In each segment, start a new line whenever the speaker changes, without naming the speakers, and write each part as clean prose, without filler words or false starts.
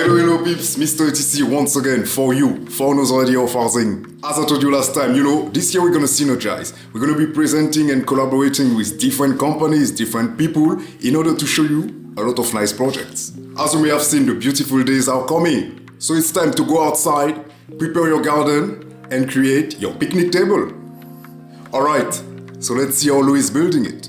Hello peeps, Mr. ATC once again for you, for another idea of our thing. As I told you last time, this year we're gonna synergize. We're gonna be presenting and collaborating with different companies, different people, in order to show you a lot of nice projects. As you may have seen, the beautiful days are coming. So it's time to go outside, prepare your garden, and create your picnic table. Alright, so let's see how Lou is building it.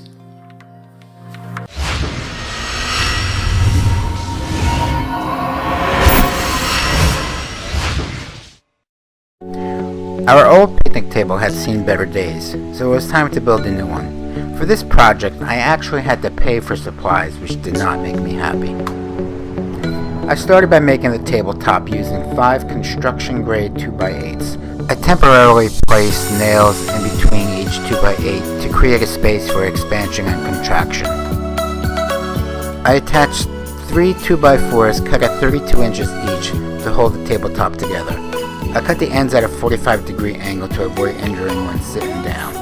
Our old picnic table had seen better days, so it was time to build a new one. For this project, I actually had to pay for supplies, which did not make me happy. I started by making the tabletop using 5 construction-grade 2x8s. I temporarily placed nails in between each 2x8 to create a space for expansion and contraction. I attached 3 2x4s cut at 32 inches each to hold the tabletop together. I cut the ends at a 45-degree angle to avoid injuring when sitting down.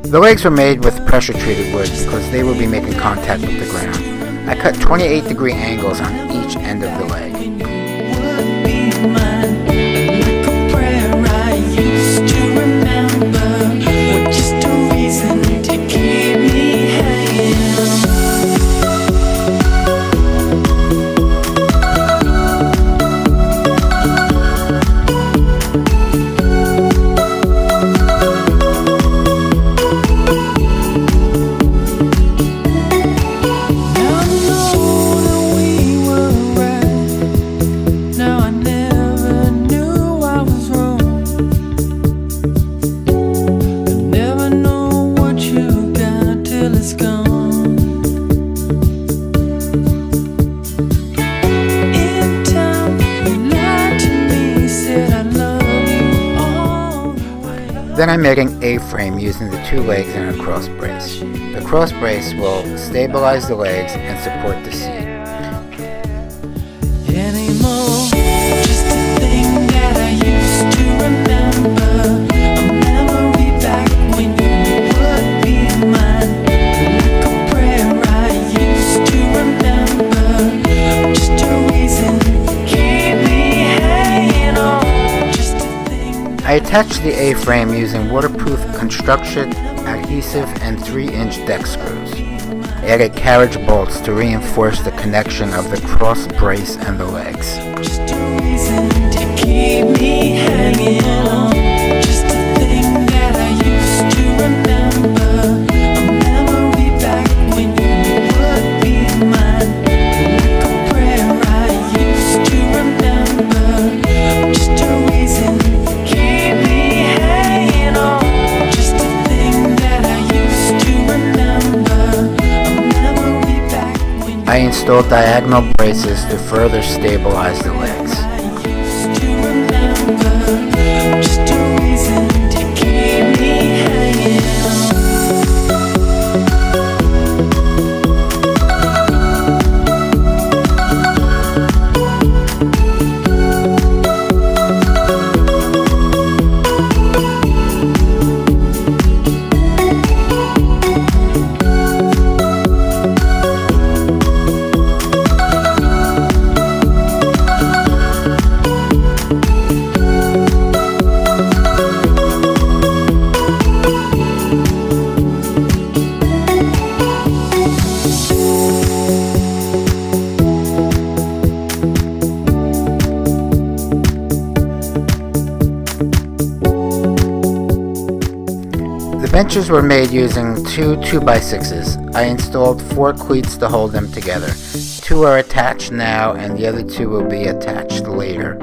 The legs were made with pressure-treated wood because they will be making contact with the ground. I cut 28-degree angles on each end of the leg. Then I made an A-frame using the 2 legs and a cross brace. The cross brace will stabilize the legs and support the seat. I attached the A-frame using waterproof construction adhesive and 3-inch deck screws. I added carriage bolts to reinforce the connection of the cross brace and the legs. Just a reason to keep me hanging on. Just a thing that I used to remember. A memory back when you would be mine. Like a prayer I used to remember. Just a reason. I installed diagonal braces to further stabilize the legs. The benches were made using 2 2x6s. I installed 4 cleats to hold them together. 2 are attached now and the other 2 will be attached later.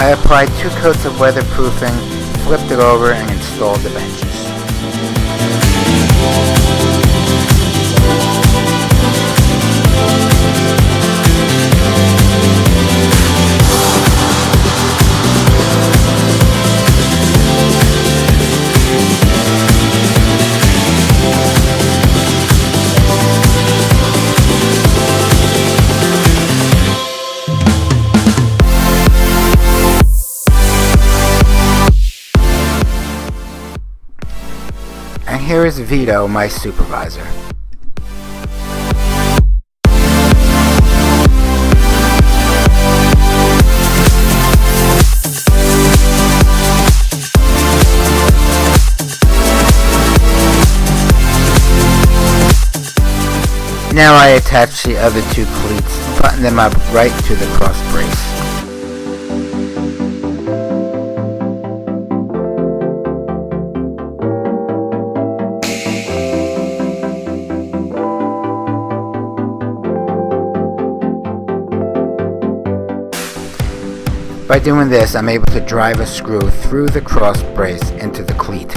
I applied 2 coats of weatherproofing, flipped it over, and installed the benches. And here is Vito, my supervisor. Now I attach the other 2 cleats, button them up right to the cross brace. By doing this, I'm able to drive a screw through the cross brace into the cleat.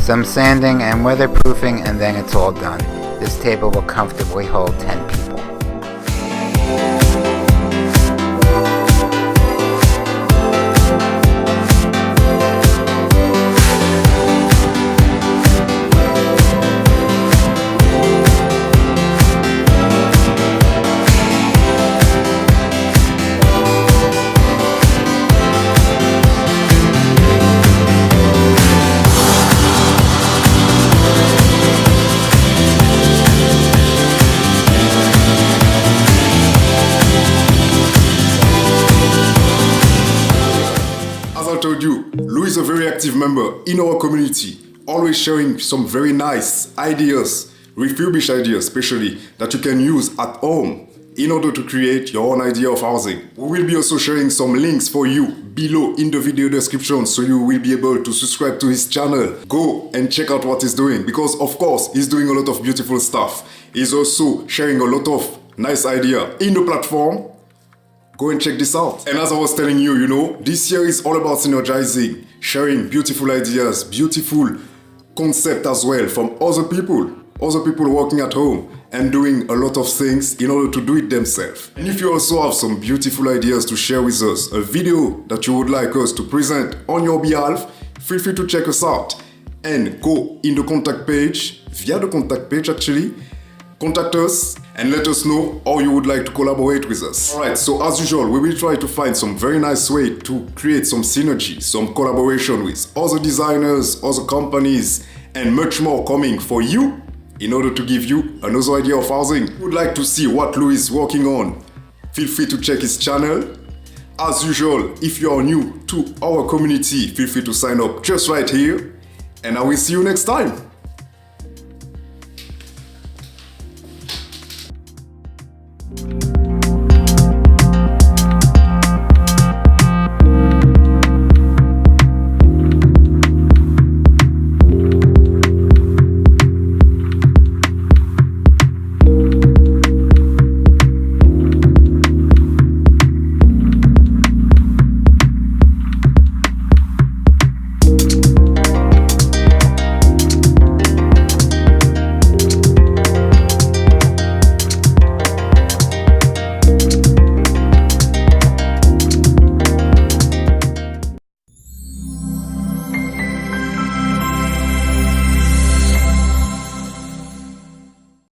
Some sanding and weatherproofing, and then it's all done. This table will comfortably hold 10 people.
I told you, Lou is a very active member in our community, always sharing some very nice ideas, refurbished ideas especially, that you can use at home in order to create your own idea of housing. We will be also sharing some links for you below in the video description, so you will be able to subscribe to his channel. Go and check out what he's doing, because of course he's doing a lot of beautiful stuff. He's also sharing a lot of nice idea in the platform. Go and check this out. And as I was telling you, this year is all about synergizing, sharing beautiful ideas, beautiful concept as well from other people working at home and doing a lot of things in order to do it themselves. And if you also have some beautiful ideas to share with us, a video that you would like us to present on your behalf, feel free to check us out and go in the contact page, via the contact page actually, contact us and let us know how you would like to collaborate with us. Alright, so as usual, we will try to find some very nice way to create some synergy, some collaboration with other designers, other companies, and much more coming for you in order to give you another idea of housing. If you would like to see what Lou is working on, feel free to check his channel. As usual, if you are new to our community, feel free to sign up just right here, and I will see you next time.